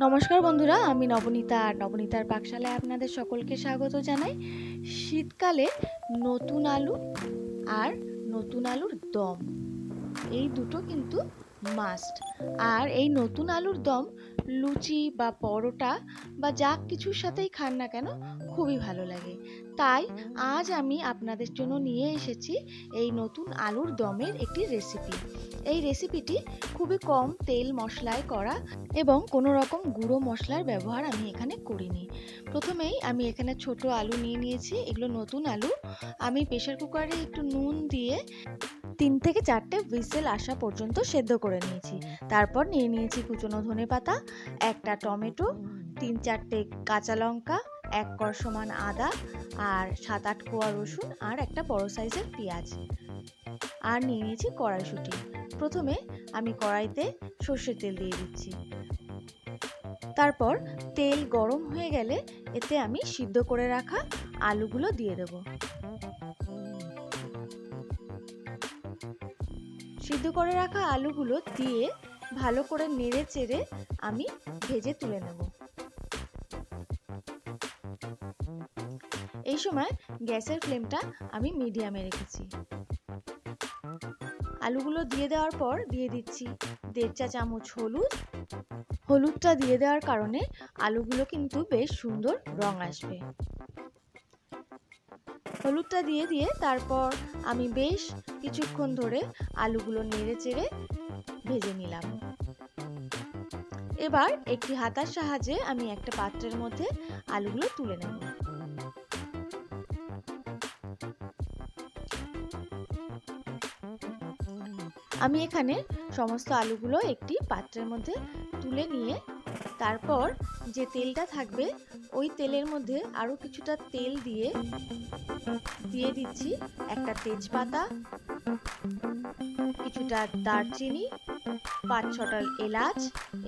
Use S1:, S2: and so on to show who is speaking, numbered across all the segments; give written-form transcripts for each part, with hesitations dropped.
S1: নমস্কার বন্ধুরা, আমি নবনীতা আর নবনীতার পাকশালায় আপনাদের সকলকে স্বাগত জানাই। শীতকালে নতুন আলু আর নতুন আলুর দম, এই দুটো কিন্তু মাস্ট। আর এই নতুন আলুর দম লুচি বা পরোটা বা যা কিছুর সাথেই খান না কেন খুবই ভালো লাগে। তাই আজ আমি আপনাদের জন্য নিয়ে এসেছি এই নতুন আলুর দমের একটি রেসিপি। এই রেসিপিটি খুবই কম তেল মশলায় করা এবং কোনো রকম গুঁড়ো মশলার ব্যবহার আমি এখানে করিনি। প্রথমেই আমি এখানে ছোট আলু নিয়ে নিয়েছি, এগুলো নতুন আলু। আমি প্রেসার কুকারে একটু নুন দিয়ে 3 থেকে 4টে হুইসেল আসা পর্যন্ত সেদ্ধ করে নিয়েছি। তারপর নিয়ে নিয়েছি কুচনো ধনেপাতা, একটা টমেটো, 3-4টে কাঁচা লঙ্কা, 1 কোয়া সমান আদা আর 7-8 কোয়া রসুন আর একটা বড় সাইজের পেঁয়াজ। আর নিয়ে নিয়েছি কড়াইশুঁটি। প্রথমে আমি কড়াইতে সর্ষের তেল দিয়ে দিচ্ছি। তারপর তেল গরম হয়ে গেলে এতে আমি সিদ্ধ করে রাখা আলুগুলো দিয়ে দেব। সিদ্ধ করে রাখা আলুগুলো দিয়ে ভালো করে নেড়ে চেড়ে আমি ভেজে তুলে নেব। এই সময় গ্যাসের ফ্লেমটা আমি মিডিয়ামে রেখেছি। আলুগুলো দিয়ে দেওয়ার পর দিয়ে দিচ্ছি 1.5 চা চামচ হলুদ। হলুদটা দিয়ে দেওয়ার কারণে আলুগুলো কিন্তু বেশ সুন্দর রং আসবে। হলুদটা দিয়ে তারপর আমি বেশ কিছুক্ষণ ধরে আলুগুলো নেড়ে চেড়ে ভেজে নিলাম। এবার একটি হাতার সাহায্যে আমি একটা পাত্রের মধ্যে আলুগুলো তুলে নেব। আমি এখানে সমস্ত আলুগুলো একটি পাত্রের মধ্যে তুলে নিয়ে তারপর যে তেলটা থাকবে ওই তেলের মধ্যে আরও কিছুটা তেল দিয়ে দিচ্ছি একটা তেজপাতা, কিছুটা দারচিনি, 5-6টা এলাচ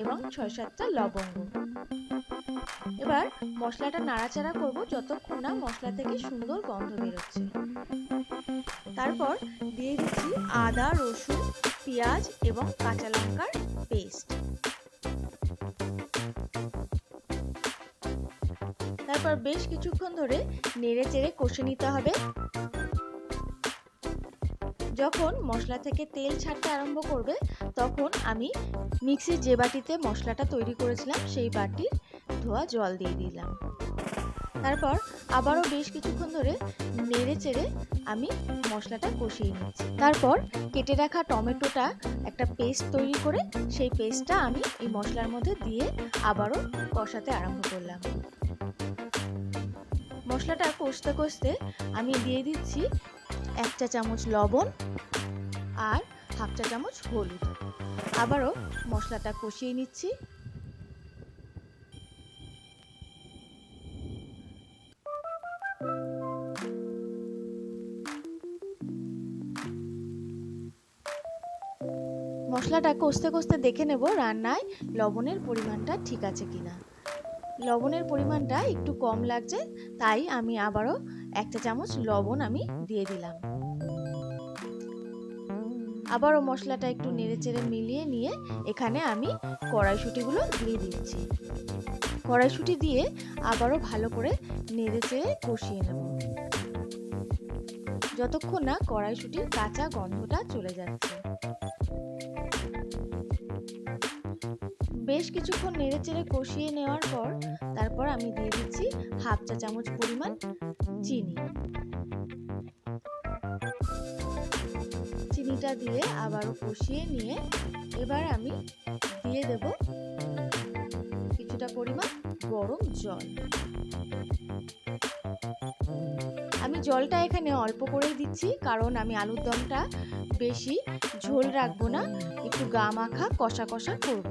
S1: এবং 6-7টা লবঙ্গ। এবার মশলাটা নাড়াচাড়া করব যতক্ষণ না মশলা থেকে সুন্দর গন্ধ বেরোচ্ছে। তারপর দিয়ে দিচ্ছি আদা, রসুন, পেঁয়াজ এবং কাঁচা লঙ্কার পেস্ট। তারপর বেশ কিছুক্ষণ ধরে নেড়ে চেড়ে কষে নিতে হবে। যখন মশলা থেকে তেল ছাড়তে আরম্ভ করবে তখন আমি মিক্সির যে বাটিতে মশলাটা তৈরি করেছিলাম সেই বাটির ধোয়া জল দিয়ে দিলাম। তারপর আবারও বেশ কিছুক্ষণ ধরে নেড়ে চেড়ে আমি মশলাটা কষিয়ে নিচ্ছি। তারপর কেটে রাখা টমেটোটা একটা পেস্ট তৈরি করে সেই পেস্টটা আমি এই মশলার মধ্যে দিয়ে আবারও কষাতে আরম্ভ করলাম। মশলাটা কষতে কষতে আমি দিয়ে দিচ্ছি 1 চা চামচ লবণ আর 1/2 চা চামচ হলুদ। আবারও মশলাটা কষিয়ে নিচ্ছি। মশলাটা কষতে কষতে দেখে নেব রান্নায় লবণের পরিমাণটা ঠিক আছে কিনা। লবণের পরিমাণটা একটু কম লাগছে, তাই আমি আবারও 1 চা চামচ লবণ আমি দিয়ে দিলাম। আবারও মশলাটা একটু নেড়েচেড়ে মিলিয়ে নিয়ে এখানে আমি কড়াইশুঁটিগুলো দিয়ে দিচ্ছি। কড়াইশুঁটি দিয়ে আবারও ভালো করে নেড়েচেড়ে কষিয়ে নেব যতক্ষণ না কড়াইশুঁটির কাঁচা গন্ধটা চলে যাচ্ছে। বেশ কিছুক্ষণ নেড়েচেড়ে কষিয়ে নেওয়ার পর তারপর আমি দিয়ে দিচ্ছি 1/2 চা চামচ পরিমাণ চিনি। চিনিটা দিয়ে আবারও কষিয়ে নিয়ে এবার আমি দিয়ে দেব কিছুটা পরিমাণ গরম জল। আমি জলটা এখানে অল্প করেই দিচ্ছি, কারণ আমি আলুর দমটা বেশি ঝোল রাখবো না, একটু গা মাখা কষা কষা করব।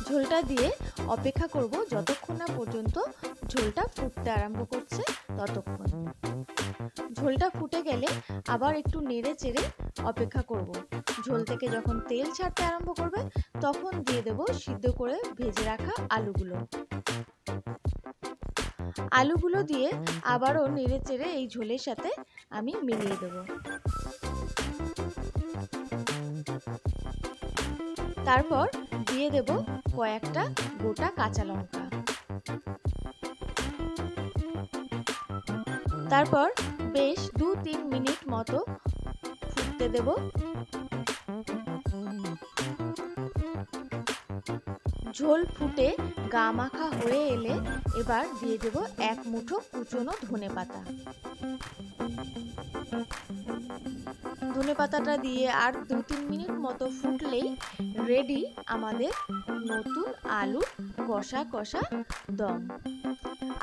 S1: ঝোলটা দিয়ে অপেক্ষা করব যতক্ষণ না পর্যন্ত ঝোলটা ফুটতে আরম্ভ করছে ততক্ষণ। ঝোলটা ফুটে গেলে আবার একটু নেড়ে চেড়ে অপেক্ষা করব। ঝোল থেকে যখন তেল ছাড়তে আরম্ভ করবে তখন দিয়ে দেব সিদ্ধ করে ভেজে রাখা আলুগুলো। আলুগুলো দিয়ে আবারও নেড়ে চেড়ে এই ঝোলের সাথে আমি মিলিয়ে দেব। তারপর দিয়ে দেব কয়েকটা গোটা কাঁচা লঙ্কা। তারপর বেশ 2-3 মিনিট মতো ফুটতে দেব। ঝোল ফুটে গা মাখা হয়ে এলে এবার দিয়ে দেব 1 মুঠো কুচনো ধনেপাতা। ধনেপাতাটা দিয়ে আর 2-3 মিনিট মতো ফুটলেই রেডি আমাদের নতুন আলুর কষা কষা দম।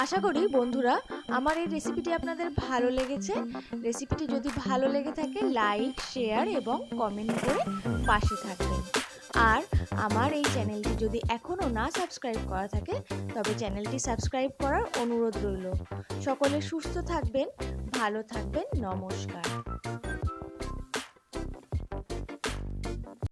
S1: আশা করি বন্ধুরা আমার এই রেসিপিটি আপনাদের ভালো লেগেছে। রেসিপিটি যদি ভালো লেগে থাকে লাইক, শেয়ার এবং কমেন্ট করে পাশে থাকবেন। আর আমার এই চ্যানেলটি যদি এখনও না সাবস্ক্রাইব করা থাকে তবে চ্যানেলটি সাবস্ক্রাইব করার অনুরোধ রইল। সকলে সুস্থ থাকবেন, ভালো থাকবেন, নমস্কার।